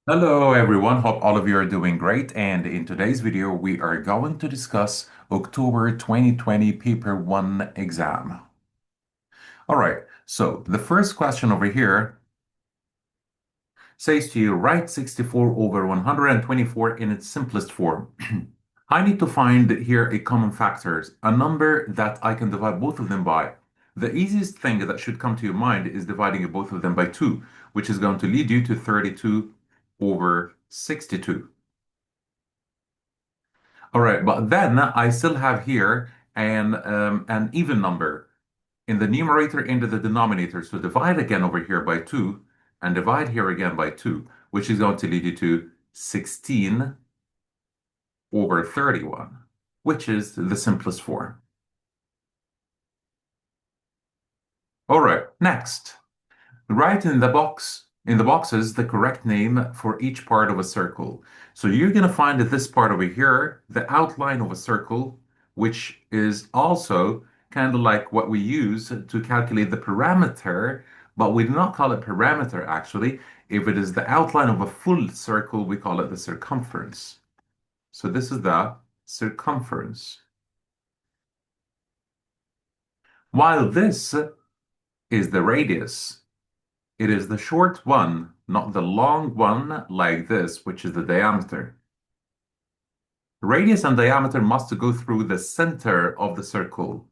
Hello everyone, hope all of you are doing great. And in today's video, we are going to discuss October 2020 Paper 1 exam. All right, so the first question over here says to you, write 64 over 124 in its simplest form. I need to find here a common factor, a number that I can divide both of them by. The easiest thing that should come to your mind is dividing both of them by 2, which is going to lead you to 32 over 62. All right, but then I still have here an even number in the numerator and the denominator. So divide again over here by 2 and divide here again by 2, which is going to lead you to 16 over 31, which is the simplest form. All right, next. Write in the boxes, the correct name for each part of a circle. So you're going to find that this part over here, the outline of a circle, which is also kind of like what we use to calculate the parameter, but we do not call it parameter actually. If it is the outline of a full circle, we call it the circumference. So this is the circumference. While this is the radius. It is the short one, not the long one like this, which is the diameter. Radius and diameter must go through the center of the circle.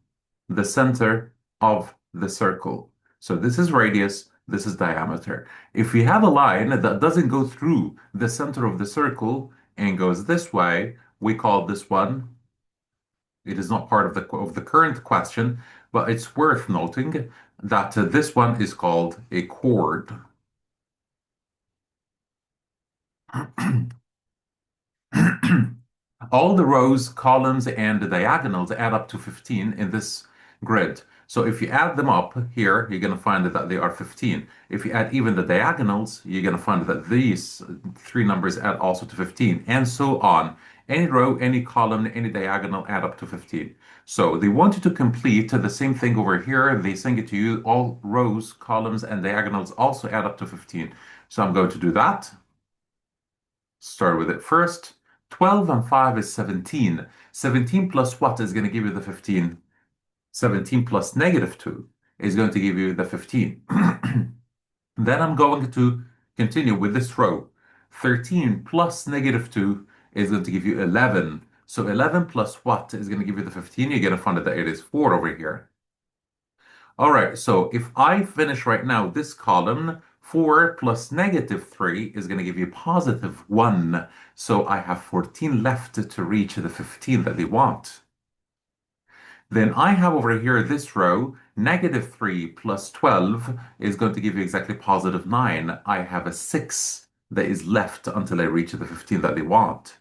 The center of the circle. So this is radius, this is diameter. If we have a line that doesn't go through the center of the circle and goes this way, we call this one, it is not part of the current question, but it's worth noting that this one is called a chord. All the rows, columns, and the diagonals add up to 15 in this grid. So if you add them up here, you're going to find that they are 15. If you add even the diagonals, you're going to find that these three numbers add also to 15, and so on. Any row, any column, any diagonal add up to 15. So they want you to complete the same thing over here. They sing it to you. All rows, columns, and diagonals also add up to 15. So I'm going to do that. Start with it first. 12 and 5 is 17. 17 plus what is going to give you the 15? 17 plus negative 2 is going to give you the 15. Then I'm going to continue with this row. 13 plus negative 2 is going to give you 11. So 11 plus what is going to give you the 15? You're going to find that it is 4 over here. All right, so if I finish right now this column, 4 plus negative 3 is going to give you positive 1. So I have 14 left to reach the 15 that they want. Then I have over here this row, negative 3 plus 12 is going to give you exactly positive 9. I have a 6 that is left until I reach the 15 that they want.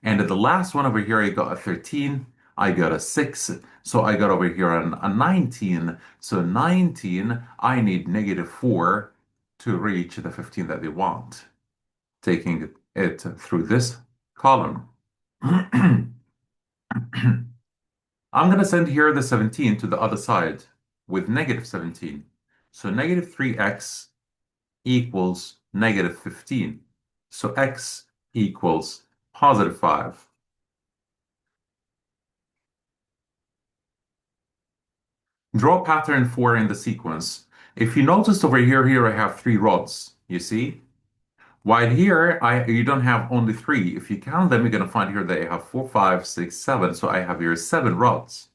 And at the last one over here, I got a 13, I got a 6, so I got over here a 19. So 19, I need negative 4 to reach the 15 that they want, taking it through this column. I'm going to send here the 17 to the other side with negative 17. So negative 3x equals negative 15. So x equals positive 5. Draw pattern 4 in the sequence. If you noticed over here I have 3 rods, you see? While here, you don't have only 3. If you count them, you're going to find here that I have 4, 5, 6, 7. So I have here 7 rods.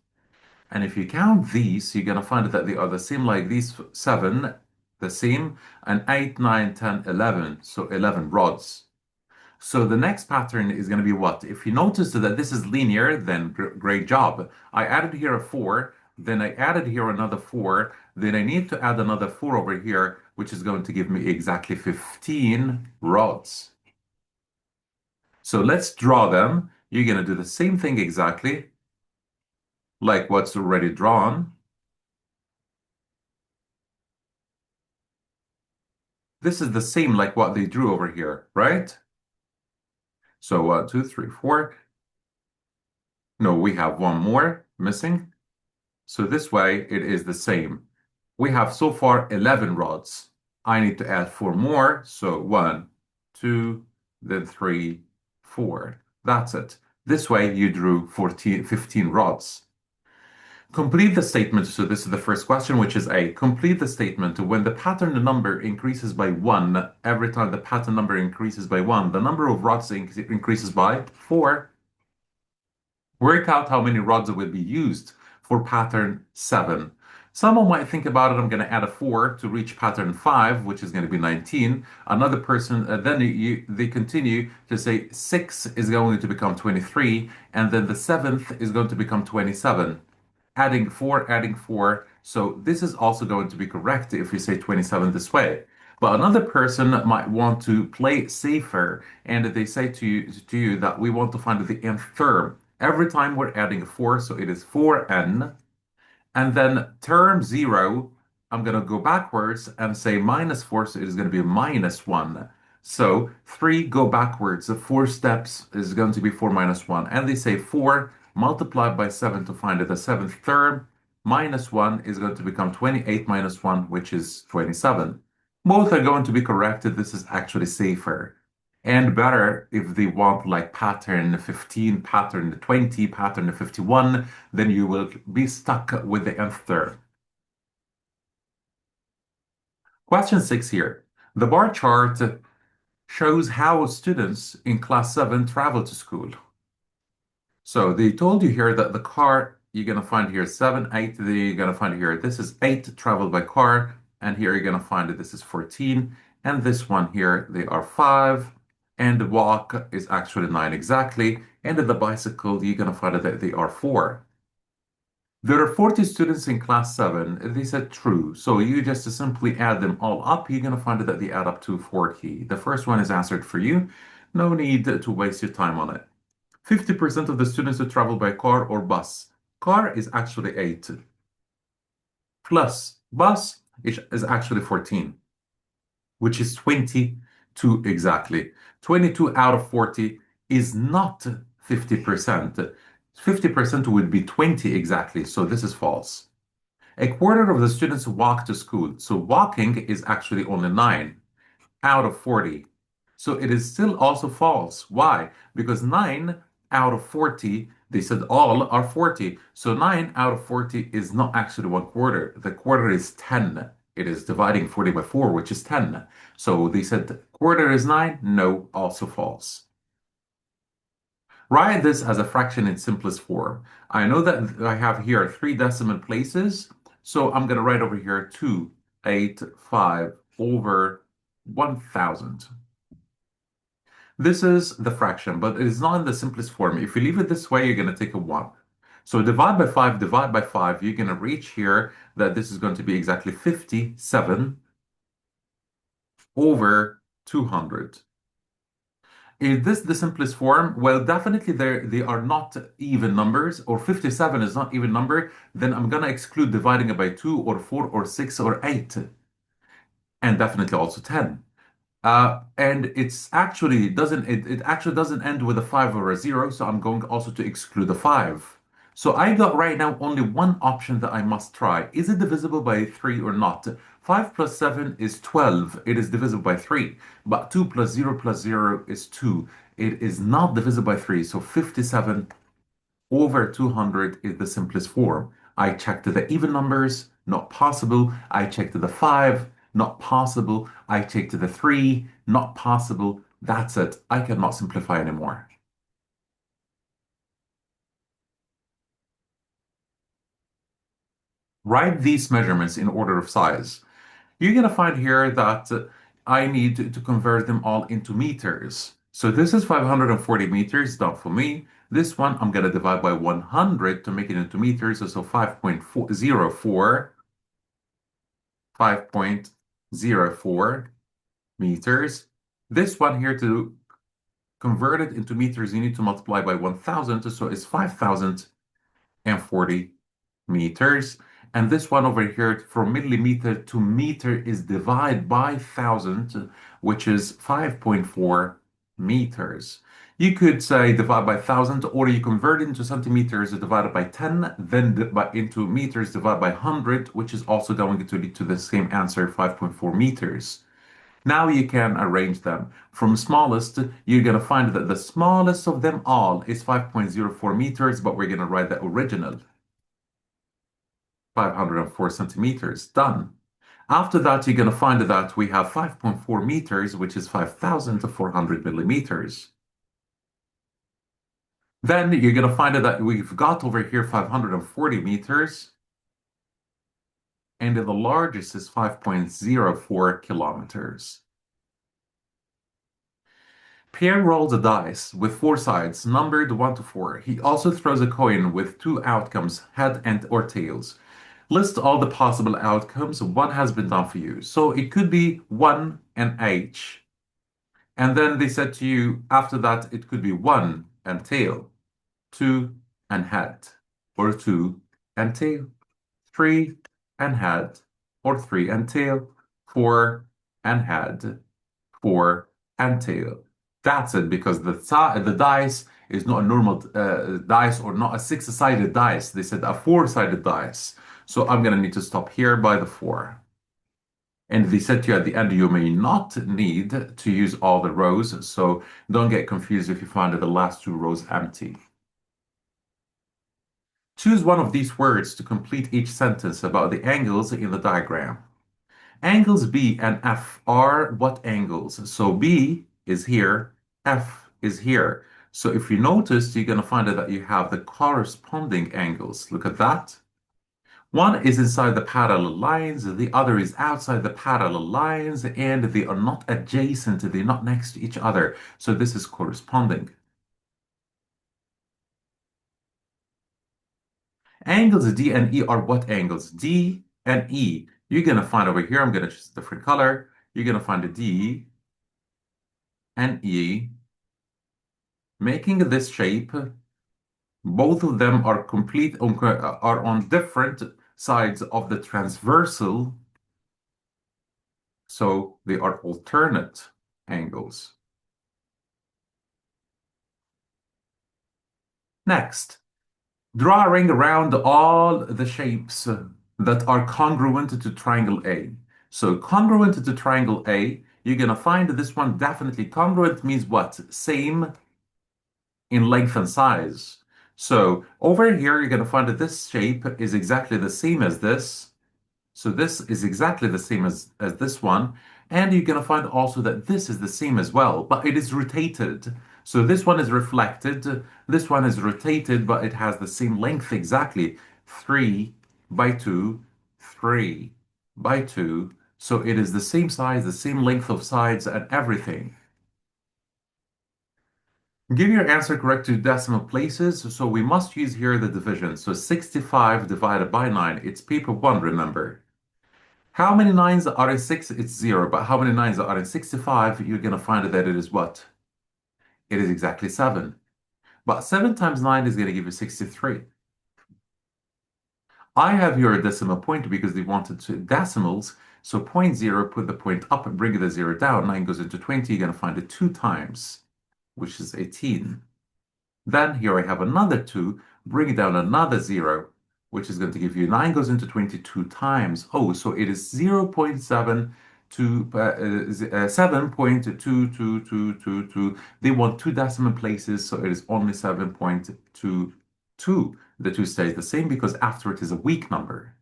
And if you count these, you're going to find that they are the same like these 7, the same, and 8, 9, 10, 11. So 11 rods. So the next pattern is going to be what? If you notice that this is linear, then great job. I added here a 4, then I added here another 4, then I need to add another 4 over here, which is going to give me exactly 15 rods. So let's draw them. You're going to do the same thing exactly, like what's already drawn. This is the same like what they drew over here, right? So 1, 2, 3, 4. No, we have one more missing. So this way it is the same. We have so far 11 rods. I need to add 4 more. So 1, 2, then 3, 4. That's it. This way you drew 15 rods. Complete the statement. So this is the first question, which is A. Complete the statement. When the pattern number increases by 1, every time the pattern number increases by 1, the number of rods increases by 4. Work out how many rods will be used for pattern 7. Someone might think about it, I'm going to add a 4 to reach pattern 5, which is going to be 19. Another person, then they continue to say 6 is going to become 23, and then the 7th is going to become 27. Adding 4. So this is also going to be correct if you say 27 this way. But another person might want to play safer, and they say to you that we want to find the nth term. Every time we're adding a 4, so it is 4n. And then term 0, I'm going to go backwards and say minus 4, so it is going to be minus 1. So 3 go backwards. The 4 steps is going to be 4 minus 1. And they say 4 multiplied by 7 to find the 7th term. Minus 1 is going to become 28 minus 1, which is 27. Both are going to be corrected. This is actually safer and better if they want like pattern 15, pattern 20, pattern 51, then you will be stuck with the nth term. Question 6 here. The bar chart shows how students in class 7 travel to school. So they told you here that the car, you're going to find here 7, 8, then you're going to find here, this is 8 travel by car, and here you're going to find that this is 14, and this one here, they are 5, and the walk is actually 9 exactly, and the bicycle, you're going to find that they are 4. There are 40 students in class 7. They said true. So you just simply add them all up. You're going to find that they add up to 40. The first one is answered for you. No need to waste your time on it. 50% of the students who travel by car or bus. Car is actually 8. Plus bus is actually 14, which is 22 exactly. 22 out of 40 is not 50%. 50% would be 20 exactly, so this is false. A quarter of the students walk to school, so walking is actually only 9 out of 40. So it is still also false. Why? Because 9 out of 40, they said all are 40. So 9 out of 40 is not actually 1/4. The quarter is 10. It is dividing 40 by 4, which is 10. So they said quarter is 9. No, also false. Write this as a fraction in simplest form. I know that I have here 3 decimal places, so I'm going to write over here 285 over 1,000. This is the fraction, but it is not in the simplest form. If you leave it this way, you're going to take a 1. So divide by 5, you're going to reach here that this is going to be exactly 57 over 200. Is this the simplest form? Well, definitely they are not even numbers, or 57 is not even number. Then I'm going to exclude dividing it by 2 or 4 or 6 or 8, and definitely also 10. And it actually doesn't end with a 5 or a 0, so I'm going also to exclude the 5. So I got right now only one option that I must try. Is it divisible by 3 or not? 5 plus 7 is 12. It is divisible by 3. But 2 plus 0 plus 0 is 2. It is not divisible by 3. So 57 over 200 is the simplest form. I checked the even numbers, not possible. I checked the 5, not possible. I checked the 3, not possible. That's it. I cannot simplify anymore. Write these measurements in order of size. You're going to find here that I need to convert them all into meters. So this is 540 meters, done for me. This one, I'm going to divide by 100 to make it into meters. So 5.04, 5.04 meters. This one here, to convert it into meters, you need to multiply by 1,000. So it's 5,040 meters. And this one over here from millimeter to meter is divided by 1,000, which is 5.4 meters. You could say divide by 1,000, or you convert it into centimeters divided by 10, then into meters divided by 100, which is also going to lead to the same answer, 5.4 meters. Now you can arrange them. From smallest, you're going to find that the smallest of them all is 5.04 meters, but we're going to write the original, 504 centimeters. Done. After that, you're going to find that we have 5.4 meters, which is 5,400 millimeters. Then you're going to find that we've got over here 540 meters, and the largest is 5.04 kilometers. Pierre rolls a dice with four sides, numbered 1 to 4. He also throws a coin with two outcomes, head and or tails. List all the possible outcomes. One has been done for you. So it could be 1 and H. And then they said to you, after that, it could be 1 and tail, 2 and head, or 2 and tail, 3 and head, or 3 and tail, 4 and head, 4 and tail. That's it, because the dice is not a normal dice or not a six-sided dice. They said a four-sided dice. So I'm going to need to stop here by the 4. And they said to you at the end, you may not need to use all the rows. So don't get confused if you find the last 2 rows empty. Choose one of these words to complete each sentence about the angles in the diagram. Angles B and F are what angles? So B is here, F is here. So if you notice, you're going to find that you have the corresponding angles. Look at that. One is inside the parallel lines, the other is outside the parallel lines, and they are not adjacent, they're not next to each other. So this is corresponding. Angles D and E are what angles? D and E. You're going to find over here, I'm going to choose a different color. You're going to find a D and E making this shape. Both of them are are on different sides of the transversal, so they are alternate angles. Next, draw a ring around all the shapes that are congruent to triangle A. So congruent to triangle A, you're going to find this one definitely congruent means what? Same in length and size. So over here, you're going to find that this shape is exactly the same as this. So this is exactly the same as this one. And you're going to find also that this is the same as well, but it is rotated. So this one is reflected, this one is rotated, but it has the same length exactly. 3 by 2, 3 by 2. So it is the same size, the same length of sides and everything. Give your answer correct to decimal places, so we must use here the division. So 65 divided by 9, it's paper 1, remember. How many 9s are in 6? It's 0, but how many 9s are in 65? You're going to find that it is what? It is exactly 7. But 7 times 9 is going to give you 63. I have your decimal point because they wanted two decimals. So point 0, put the point up and bring the 0 down. 9 goes into 20, you're going to find it 2 times, which is 18. Then here I have another 2, bring down another 0, which is going to give you 9 goes into 22 times. Oh, so it is 0.7 to 7.22222. They want 2 decimal places, so it is only 7.22. The 2 stays the same because after it is a weak number.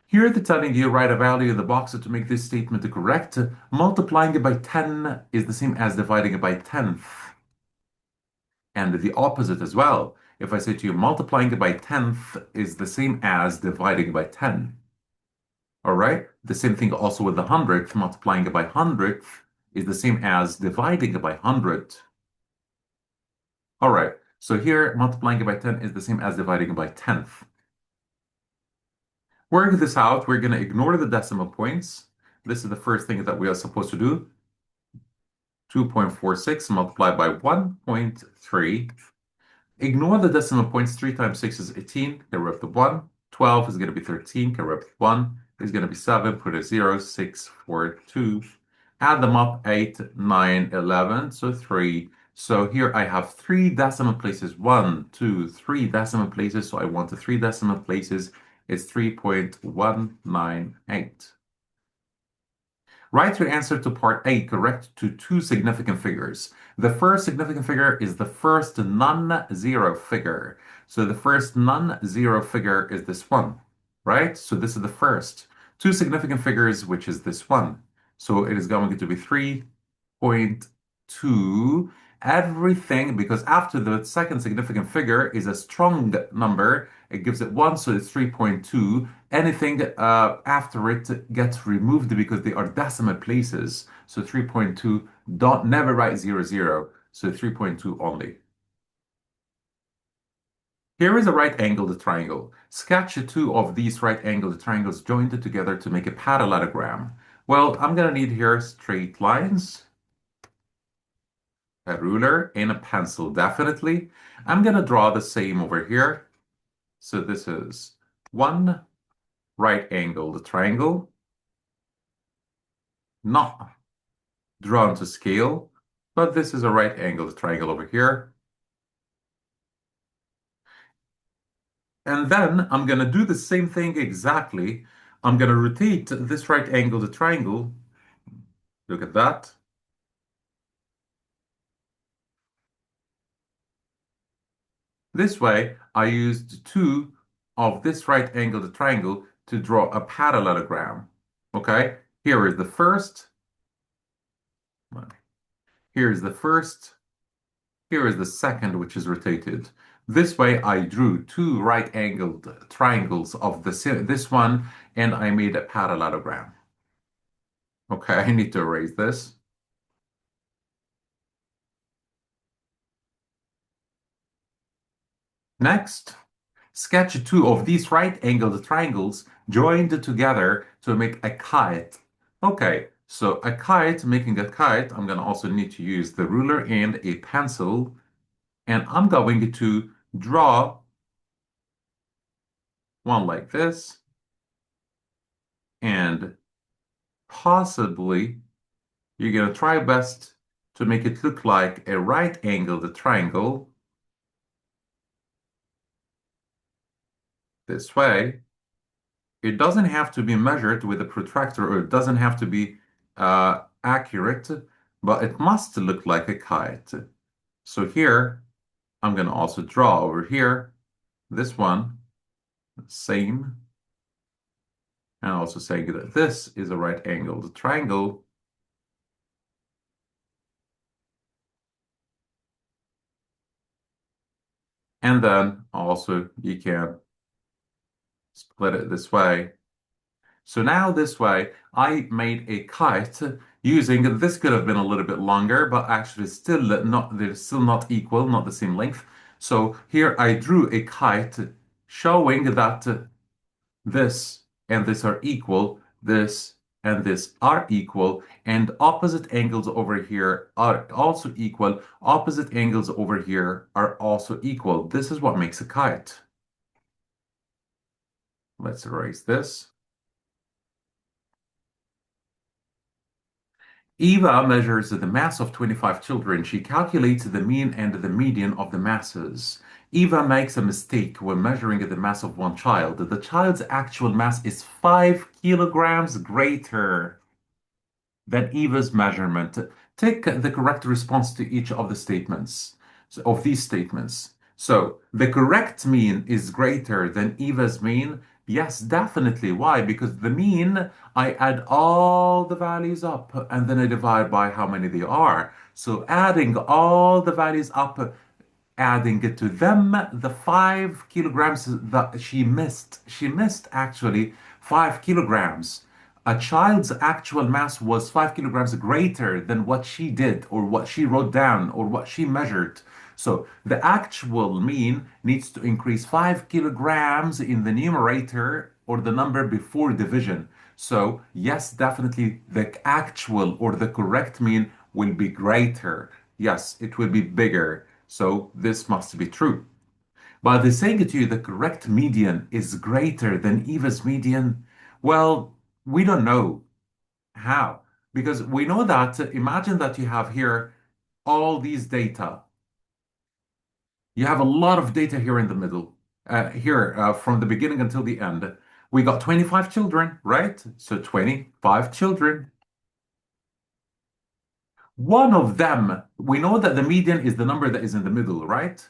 Here they're telling you write a value in the box to make this statement correct. Multiplying it by 10 is the same as dividing it by 10th. And the opposite as well. If I say to you multiplying it by 10th is the same as dividing by 10. All right? The same thing also with the 100th. Multiplying it by 100th is the same as dividing it by 100. All right. So here, multiplying it by 10 is the same as dividing it by 10th. Working this out, we're going to ignore the decimal points. This is the first thing that we are supposed to do. 2.46 multiplied by 1.3. Ignore the decimal points. 3 times 6 is 18. Get rid of the 1. 12 is going to be 13. Get rid of 1. Is going to be 7. Put a 0. 6, 4, 2. Add them up. 8, 9, 11. So 3. So here I have 3 decimal places. 1, 2, 3 decimal places. So I want the 3 decimal places. It's 3.198. Write your answer to part A correct to two significant figures. The first significant figure is the first non-zero figure. So the first non-zero figure is this one, right? So this is the first. Two significant figures, which is this one. So it is going to be 3.2. Everything, because after the second significant figure is a strong number, it gives it 1, so it's 3.2. Anything after it gets removed because they are decimal places. So 3.2, don't never write 00. So 3.2 only. Here is a right-angled triangle. Sketch two of these right-angled triangles joined together to make a parallelogram. Well, I'm going to need here straight lines, a ruler, and a pencil, definitely. I'm going to draw the same over here. So this is one right-angled triangle, not drawn to scale, but this is a right-angled triangle over here. And then I'm going to do the same thing exactly. I'm going to rotate this right-angled triangle. Look at that. This way, I used two of this right-angled triangle to draw a parallelogram. Okay, here is the first. Here is the first. Here is the second, which is rotated. This way, I drew two right-angled triangles of this one, and I made a parallelogram. Okay, I need to erase this. Next, sketch two of these right-angled triangles joined together to make a kite. Okay, so a kite, making a kite, I'm going to also need to use the ruler and a pencil, and I'm going to draw one like this, and possibly you're going to try best to make it look like a right-angled triangle this way. It doesn't have to be measured with a protractor, or it doesn't have to be accurate, but it must look like a kite. So here, I'm going to also draw over here this one, same, and also saying that this is a right-angled triangle. And then also you can split it this way. So now this way, I made a kite using, this could have been a little bit longer, but actually they're still not equal, not the same length. So here I drew a kite showing that this and this are equal, this and this are equal, and opposite angles over here are also equal. Opposite angles over here are also equal. This is what makes a kite. Let's erase this. Eva measures the mass of 25 children. She calculates the mean and the median of the masses. Eva makes a mistake when measuring the mass of one child. The child's actual mass is 5 kilograms greater than Eva's measurement. Take the correct response to each of the statements, of these statements. So the correct mean is greater than Eva's mean. Yes, definitely. Why? Because the mean, I add all the values up and then I divide by how many they are. So adding all the values up, adding it to them, the 5 kilograms that she missed. She missed actually 5 kilograms. A child's actual mass was 5 kilograms greater than what she did, or what she wrote down, or what she measured. So the actual mean needs to increase 5 kilograms in the numerator, or the number before division. So yes, definitely the actual or the correct mean will be greater. Yes, it will be bigger. So this must be true. But they're saying to you the correct median is greater than Eva's median. Well, we don't know how. Because we know that, imagine that you have here all these data. You have a lot of data here in the middle, from the beginning until the end. We got 25 children, right? So 25 children. One of them, we know that the median is the number that is in the middle, right?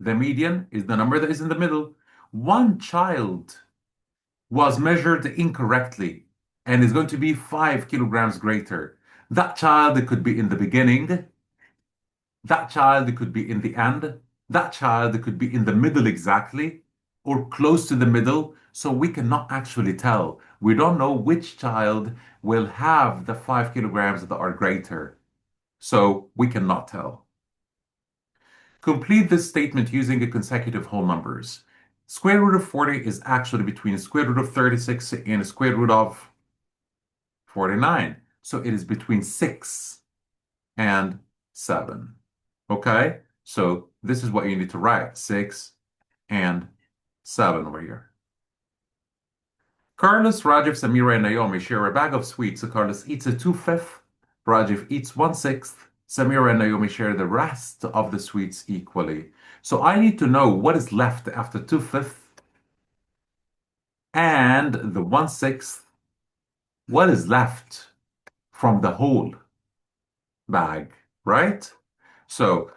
The median is the number that is in the middle. One child was measured incorrectly and is going to be 5 kilograms greater. That child could be in the beginning, that child could be in the end, that child could be in the middle exactly, or close to the middle. So we cannot actually tell. We don't know which child will have the 5 kilograms that are greater. So we cannot tell. Complete this statement using a consecutive whole numbers. Square root of 40 is actually between square root of 36 and square root of 49. So it is between 6 and 7. Okay? So this is what you need to write, 6 and 7 over here. Carlos, Rajiv, Samira, and Naomi share a bag of sweets. So Carlos eats a 2/5, Rajiv eats 1/6, Samira and Naomi share the rest of the sweets equally. So I need to know what is left after 2/5 and the 1/6. What is left from the whole bag, right? So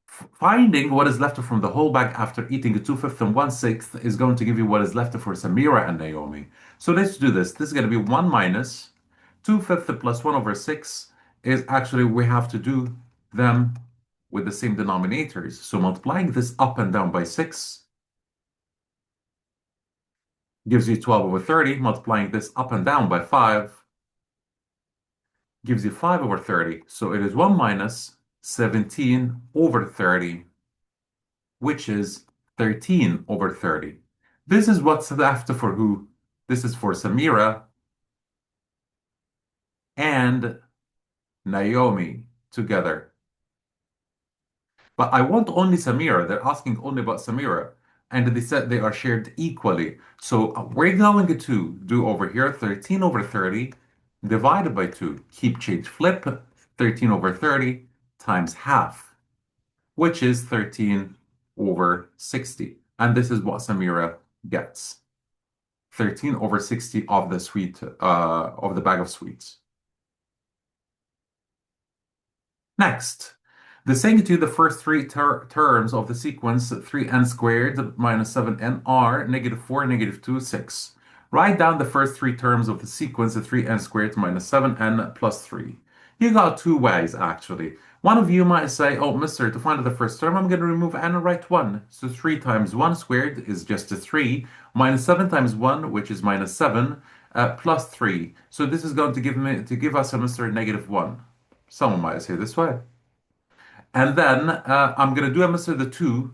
finding what is left from the whole bag after eating a 2/5 and 1/6 is going to give you what is left for Samira and Naomi. So let's do this. This is going to be 1 minus 2/5 plus 1 over 6 is actually we have to do them with the same denominators. So multiplying this up and down by 6 gives you 12 over 30. Multiplying this up and down by 5 gives you 5 over 30. So it is 1 minus 17 over 30, which is 13 over 30. This is what's left for who? This is for Samira and Naomi together. But I want only Samira. They're asking only about Samira. And they said they are shared equally. So we're going to do over here 13 over 30 divided by 2. Keep change flip 13 over 30 times half, which is 13 over 60. And this is what Samira gets. 13 over 60 of the sweet of the bag of sweets. Next, the same to the first three terms of the sequence 3n squared minus 7n are negative 4, negative 2, 6. Write down the first three terms of the sequence 3n squared minus 7n plus 3. You got two ways actually. One of you might say, oh, mister, to find the first term, I'm going to remove n and write 1. So 3 times 1 squared is just a 3, minus 7 times 1, which is minus 7, plus 3. So this is going to give us a mister negative 1. Someone might say this way. And then I'm going to do a mister the 2,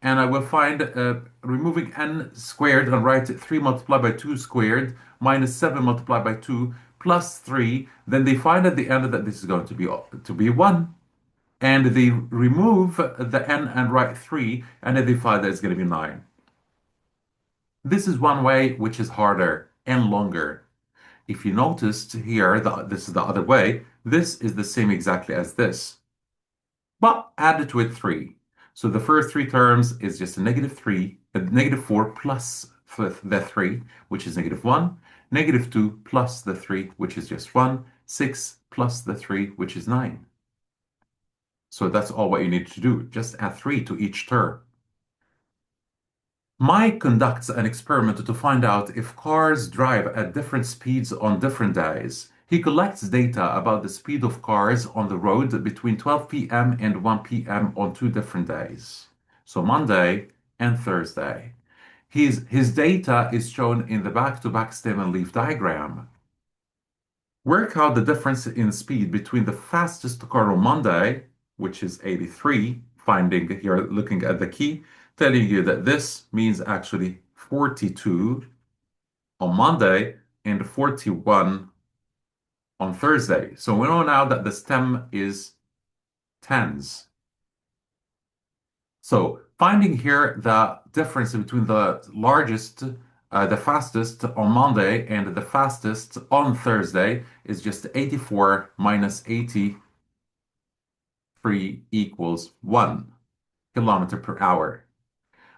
and I will find removing n squared and write 3 multiplied by 2 squared minus 7 multiplied by 2 plus 3. Then they find at the end that this is going to be 1. And they remove the n and write 3, and then they find that it's going to be 9. This is one way which is harder and longer. If you noticed here, this is the other way. This is the same exactly as this, but added to it 3. So the first three terms is just a negative 3, a negative 4 plus the 3, which is negative 1, negative 2 plus the 3, which is just 1, 6 plus the 3, which is 9. So that's all what you need to do. Just add 3 to each term. Mike conducts an experiment to find out if cars drive at different speeds on different days. He collects data about the speed of cars on the road between 12 p.m. and 1 p.m. on 2 different days. So Monday and Thursday. His data is shown in the back-to-back stem and leaf diagram. Work out the difference in speed between the fastest car on Monday, which is 83, finding here looking at the key, telling you that this means actually 42 on Monday and 41 on Thursday. So we know now that the stem is tens. So finding here the difference between the largest, the fastest on Monday and the fastest on Thursday is just 84 minus 83 equals 1 kilometer per hour.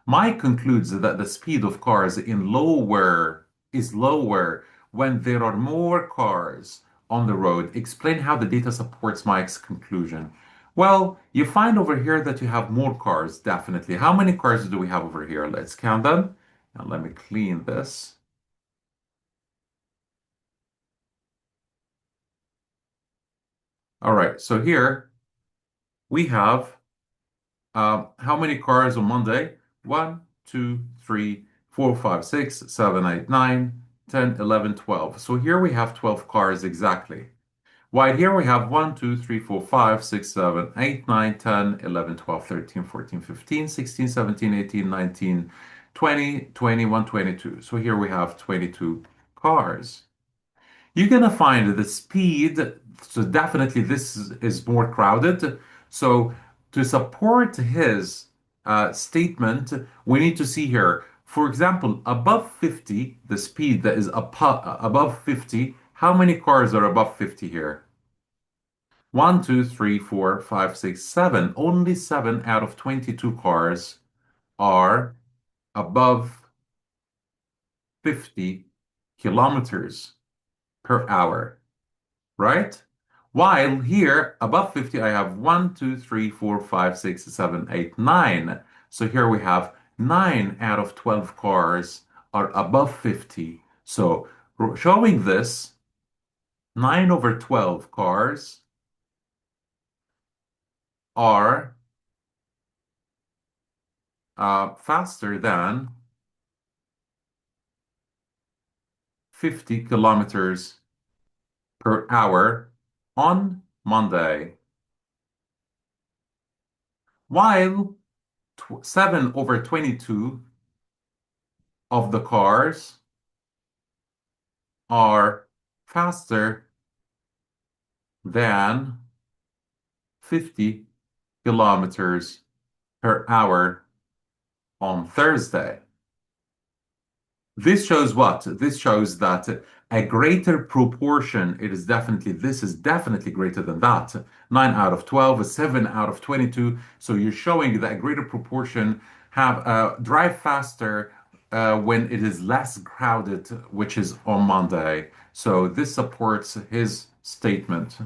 Mike concludes that the speed of cars is lower when there are more cars on the road. Explain how the data supports my conclusion. Well, you find over here that you have more cars, definitely. How many cars do we have over here? Let's count them. And let me clean this. All right, so here we have how many cars on Monday? 1, 2, 3, 4, 5, 6, 7, 8, 9, 10, 11, 12. So here we have 12 cars exactly. While here we have 1, 2, 3, 4, 5, 6, 7, 8, 9, 10, 11, 12, 13, 14, 15, 16, 17, 18, 19, 20, 21, 22. So here we have 22 cars. You're gonna find the speed, so definitely this is more crowded. So to support his statement, we need to see here, for example, above 50, the speed that is above 50, how many cars are above 50 here? One, two, three, four, five, six, seven. Only 7 out of 22 cars are above 50 kilometers per hour, right? While here, above 50, I have 1, 2, 3, 4, 5, 6, 7, 8, 9. So here we have 9 out of 12 cars are above 50. So showing this, 9 over 12 cars are faster than 50 kilometers per hour on Monday, while 7 over 22 of the cars are faster than 50 kilometers per hour on Thursday. This shows what? This shows that a greater proportion, this is definitely greater than that. 9 out of 12, 7 out of 22. So you're showing that a greater proportion have drive faster when it is less crowded, which is on Monday. So this supports his statement.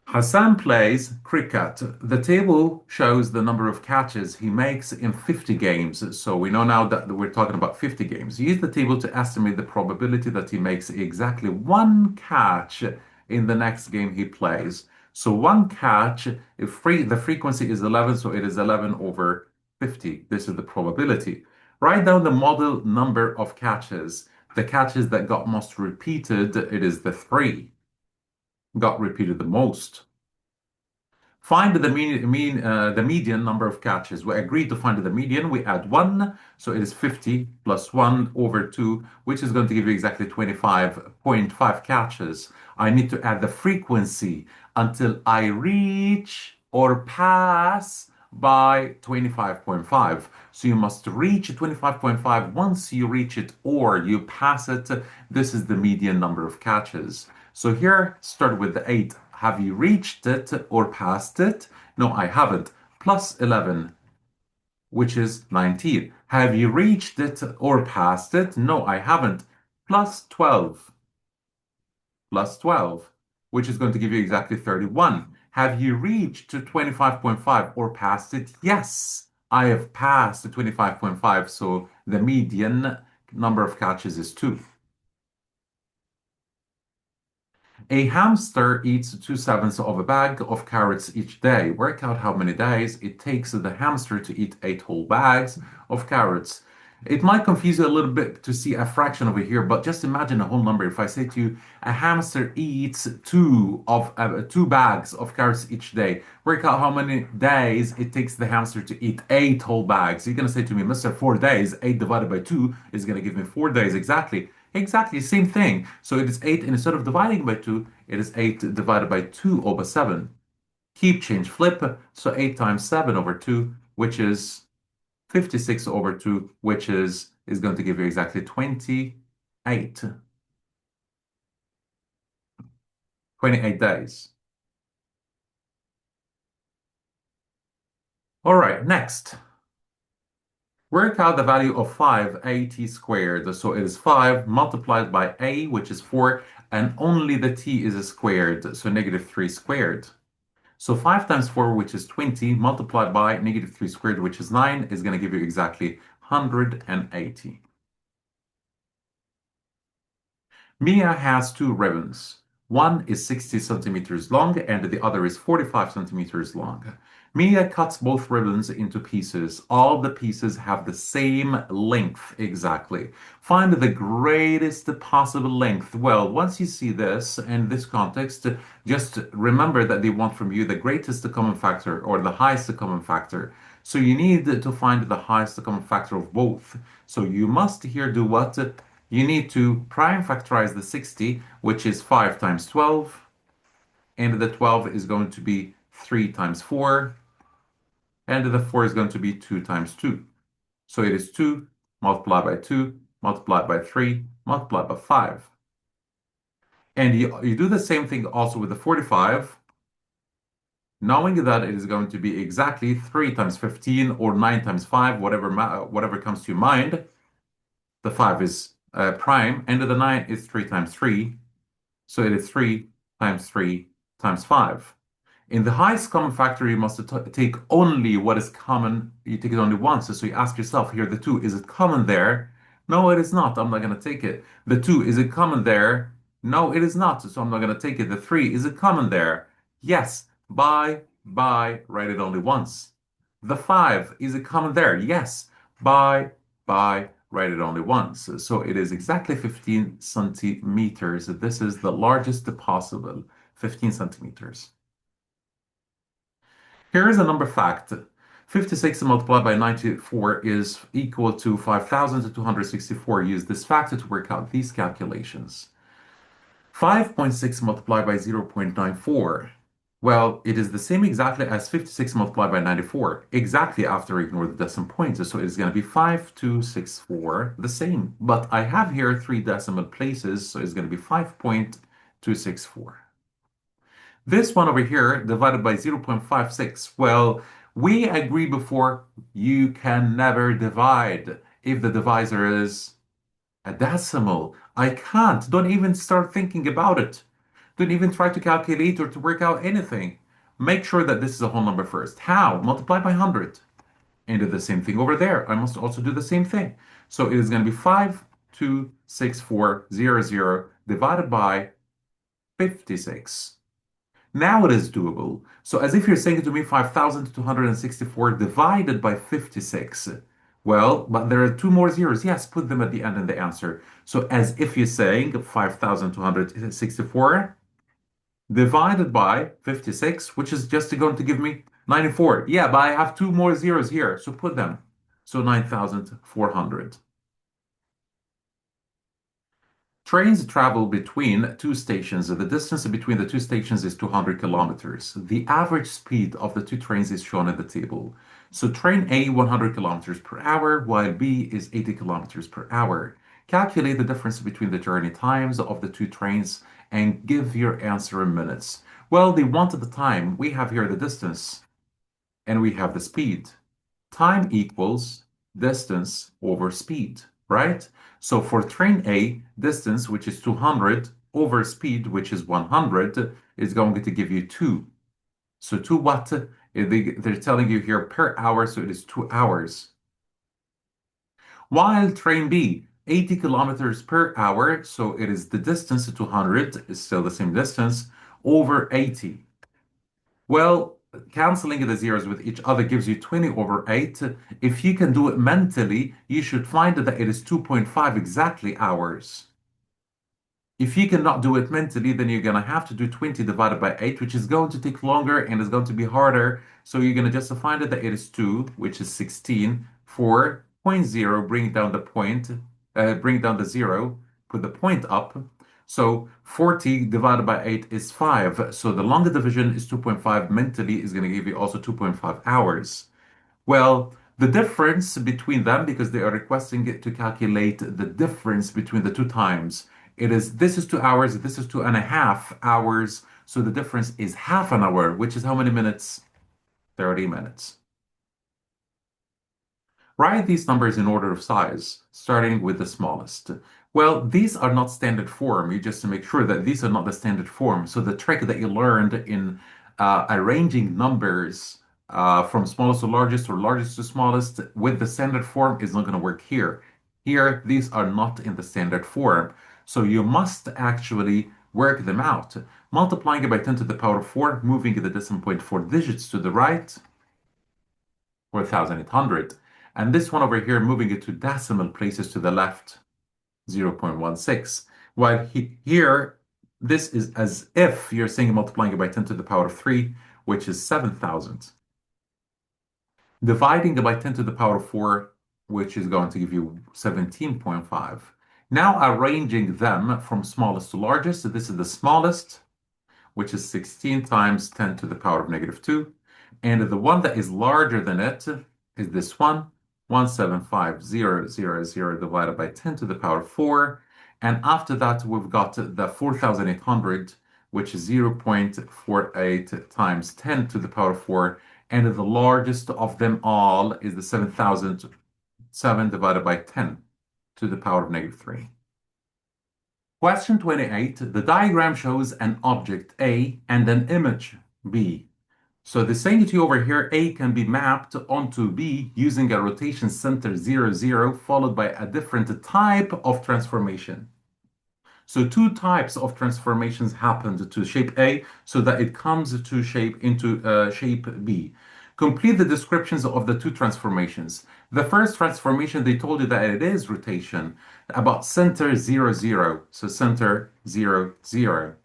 Hassan plays cricket. The table shows the number of catches he makes in 50 games. So we know now that we're talking about 50 games. Use the table to estimate the probability that he makes exactly one catch in the next game he plays. So one catch, the frequency is 11, so it is 11 over 50. This is the probability. Write down the model number of catches. The catches that got most repeated, it is the 3 got repeated the most. Find the median number of catches. We agreed to find the median. We add 1, so it is 50 plus 1 over 2, which is going to give you exactly 25.5 catches. I need to add the frequency until I reach or pass by 25.5. So you must reach 25.5. Once you reach it or you pass it, this is the median number of catches. So here, start with the 8. Have you reached it or passed it? No, I haven't. Plus 11, which is 19. Have you reached it or passed it? No, I haven't. Plus 12. Plus 12, which is going to give you exactly 31. Have you reached to 25.5 or passed it? Yes, I have passed the 25.5, so the median number of catches is 2. A hamster eats 2/7 of a bag of carrots each day. Work out how many days it takes the hamster to eat 8 whole bags of carrots. It might confuse you a little bit to see a fraction over here, but just imagine a whole number. If I say to you, a hamster eats 2 bags of carrots each day, work out how many days it takes the hamster to eat 8 whole bags. You're going to say to me, Mr. 4 days, 8 divided by 2 is going to give me 4 days exactly. Exactly, same thing. So it is 8, and instead of dividing by 2, it is 8 divided by 2 over 7. Keep, change, flip. So 8 times 7 over 2, which is 56 over 2, which is going to give you exactly 28. 28 days. All right, next. Work out the value of 5at squared. So it is 5 multiplied by a, which is 4, and only the t is squared, so negative 3 squared. So 5 times 4, which is 20, multiplied by negative 3 squared, which is 9, is going to give you exactly 180. Mia has two ribbons. One is 60 centimeters long and the other is 45 centimeters long. Mia cuts both ribbons into pieces. All the pieces have the same length exactly. Find the greatest possible length. Well, once you see this in this context, just remember that they want from you the greatest common factor or the highest common factor. So you need to find the highest common factor of both. So you must here do what? You need to prime factorize the 60, which is 5 times 12, and the 12 is going to be 3 times 4, and the 4 is going to be 2 times 2. So it is 2 multiplied by 2, multiplied by 3, multiplied by 5. And you do the same thing also with the 45, knowing that it is going to be exactly 3 times 15 or 9 times 5, whatever comes to your mind. The 5 is prime, and the 9 is 3 times 3. So it is 3 times 3 times 5. In the highest common factor, you must take only what is common. You take it only once. So you ask yourself here, the 2, is it common there? No, it is not. I'm not going to take it. The 2, is it common there? No, it is not. So I'm not going to take it. The 3, is it common there? Yes. By, write it only once. The 5, is it common there? Yes. By, write it only once. So it is exactly 15 centimeters. This is the largest possible, 15 centimeters. Here is a number fact. 56 multiplied by 94 is equal to 5,264. Use this factor to work out these calculations. 5.6 multiplied by 0.94. Well, it is the same exactly as 56 multiplied by 94, exactly after ignore the decimal points. So it's going to be 5,264, the same. But I have here 3 decimal places, so it's going to be 5.264. This one over here divided by 0.56. Well, we agreed before you can never divide if the divisor is a decimal. I can't. Don't even start thinking about it. Don't even try to calculate or to work out anything. Make sure that this is a whole number first. How? Multiply by 100. And do the same thing over there. I must also do the same thing. So it is going to be 5,264,00 divided by 56. Now it is doable. So as if you're saying to me 5,264 divided by 56. Well, but there are two more zeros. Yes, put them at the end in the answer. So as if you're saying 5,264 divided by 56, which is just going to give me 94. Yeah, but I have two more zeros here, so put them. So 9,400. Trains travel between two stations. The distance between the two stations is 200 kilometers. The average speed of the two trains is shown in the table. So train A 100 kilometers per hour, while B is 80 kilometers per hour. Calculate the difference between the journey times of the two trains and give your answer in minutes. Well, they wanted the time. We have here the distance and we have the speed. Time equals distance over speed, right? So for train A, distance, which is 200, over speed, which is 100, is going to give you 2. So 2 what? They're telling you here per hour, so it is 2 hours. While train B, 80 kilometers per hour, so it is the distance to 200, is still the same distance, over 80. Well, canceling the zeros with each other gives you 20 over 8. If you can do it mentally, you should find that it is 2.5 exactly hours. If you cannot do it mentally, then you're going to have to do 20 divided by 8, which is going to take longer and is going to be harder. So you're going to just find that it is 2, which is 16. 4.0, bring down the point, bring down the 0, put the point up. So 40 divided by 8 is 5. So the longer division is 2.5. Mentally is going to give you also 2.5 hours. Well, the difference between them, because they are requesting it to calculate the difference between the two times, this is 2 hours, this is 2.5 hours. So the difference is half an hour, which is how many minutes? 30 minutes. Write these numbers in order of size, starting with the smallest. Well, these are not standard form. You just to make sure that these are not the standard form. So the trick that you learned in arranging numbers from smallest to largest or largest to smallest with the standard form is not going to work here. Here, these are not in the standard form. So you must actually work them out. Multiplying it by 10 to the power of 4, moving the decimal point 4 digits to the right, 4,800. And this one over here, moving it to decimal places to the left, 0.16. While here, this is as if you're saying multiplying it by 10 to the power of 3, which is 7,000. Dividing it by 10 to the power of 4, which is going to give you 17.5. Now arranging them from smallest to largest. So this is the smallest, which is 16 times 10 to the power of negative 2. And the one that is larger than it is this one, 175,000 divided by 10 to the power of 4. And after that, we've got the 4,800, which is 0.48 times 10 to the power of 4. And the largest of them all is the 7,007 divided by 10 to the power of negative 3. Question 28, the diagram shows an object A and an image B. So the saying to you over here, A can be mapped onto B using a rotation center 0, 0, followed by a different type of transformation. So two types of transformations happened to shape A so that it comes to shape B. Complete the descriptions of the two transformations. The first transformation, they told you that it is rotation, about center 0, 0. So center 0, 0.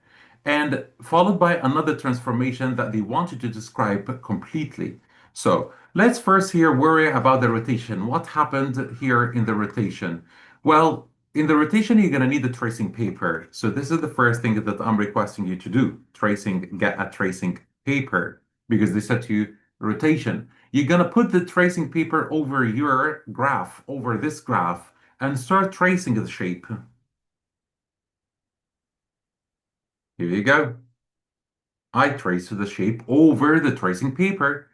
And followed by another transformation that they wanted to describe completely. So let's first here worry about the rotation. What happened here in the rotation? Well, in the rotation, you're going to need the tracing paper. So this is the first thing that I'm requesting you to do. Get a tracing paper because they said to you rotation. You're going to put the tracing paper over your graph, over this graph, and start tracing the shape. Here you go. I trace the shape over the tracing paper.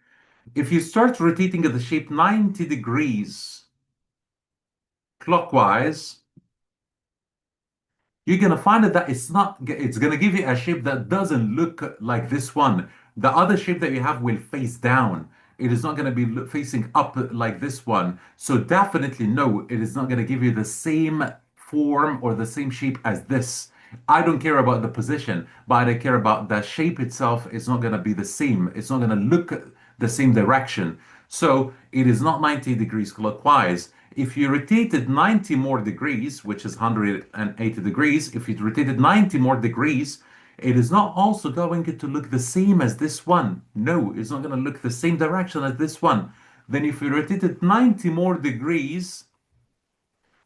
If you start rotating the shape 90 degrees clockwise, you're going to find that it's going to give you a shape that doesn't look like this one. The other shape that you have will face down. It is not going to be facing up like this one. So definitely no, it is not going to give you the same form or the same shape as this. I don't care about the position, but I care about the shape itself. It's not going to be the same. It's not going to look the same direction. So it is not 90 degrees clockwise. If you rotated 90 more degrees, which is 180 degrees, if you rotated 90 more degrees, it is not also going to look the same as this one. No, it's not going to look the same direction as this one. Then if you rotated 90 more degrees,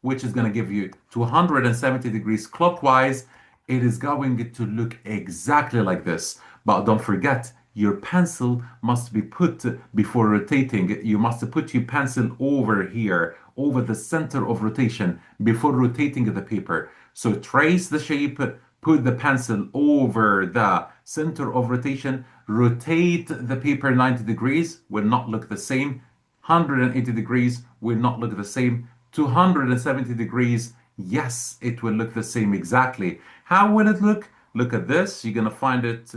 which is going to give you 270 degrees clockwise, it is going to look exactly like this. But don't forget, your pencil must be put before rotating. You must put your pencil over here, over the center of rotation before rotating the paper. So trace the shape, put the pencil over the center of rotation, rotate the paper 90 degrees, will not look the same. 180 degrees will not look the same. 270 degrees, yes, it will look the same exactly. How will it look? Look at this. You're going to find it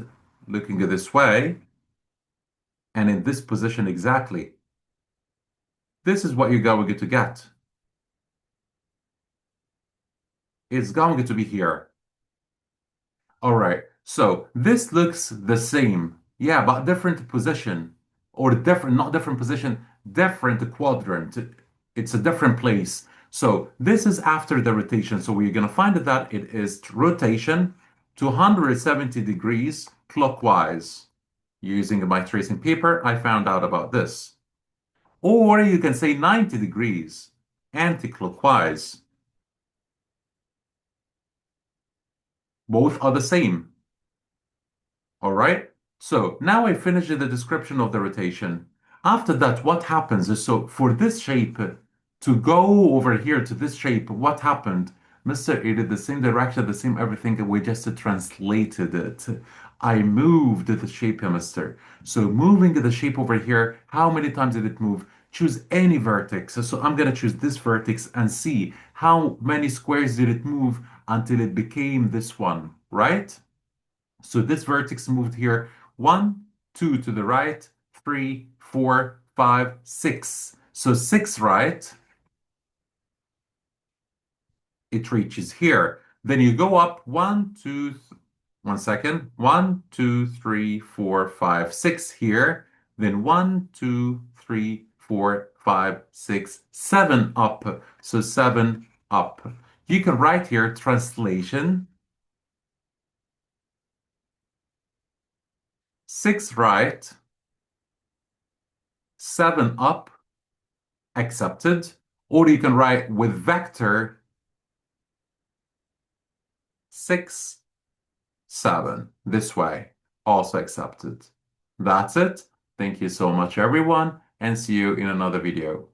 looking this way and in this position exactly. This is what you're going to get. It's going to be here. All right, so this looks the same. Yeah, but different position or different, not different position, different quadrant. It's a different place. So this is after the rotation. So we're going to find that it is rotation 270 degrees clockwise. Using my tracing paper, I found out about this. Or you can say 90 degrees anti-clockwise. Both are the same. All right. So now I finished the description of the rotation. After that, what happens is, so for this shape to go over here to this shape, what happened? Mr. It did the same direction, the same everything, we just translated it. I moved the shape, Mr. So moving the shape over here, how many times did it move? choose any vertex. So I'm going to choose this vertex and see how many squares did it move until it became this one, right? So this vertex moved here 1, 2 to the right, 3, 4, 5, 6. So 6, right? It reaches here. Then you go up 1, 2, 1 second. 1, 2, 3, 4, 5, 6 here. Then 1, 2, 3, 4, 5, 6, 7 up. So 7 up. You can write here translation 6 right, 7 up, accepted. Or you can write with vector 6, 7 this way, also accepted. That's it. Thank you so much, everyone, and see you in another video.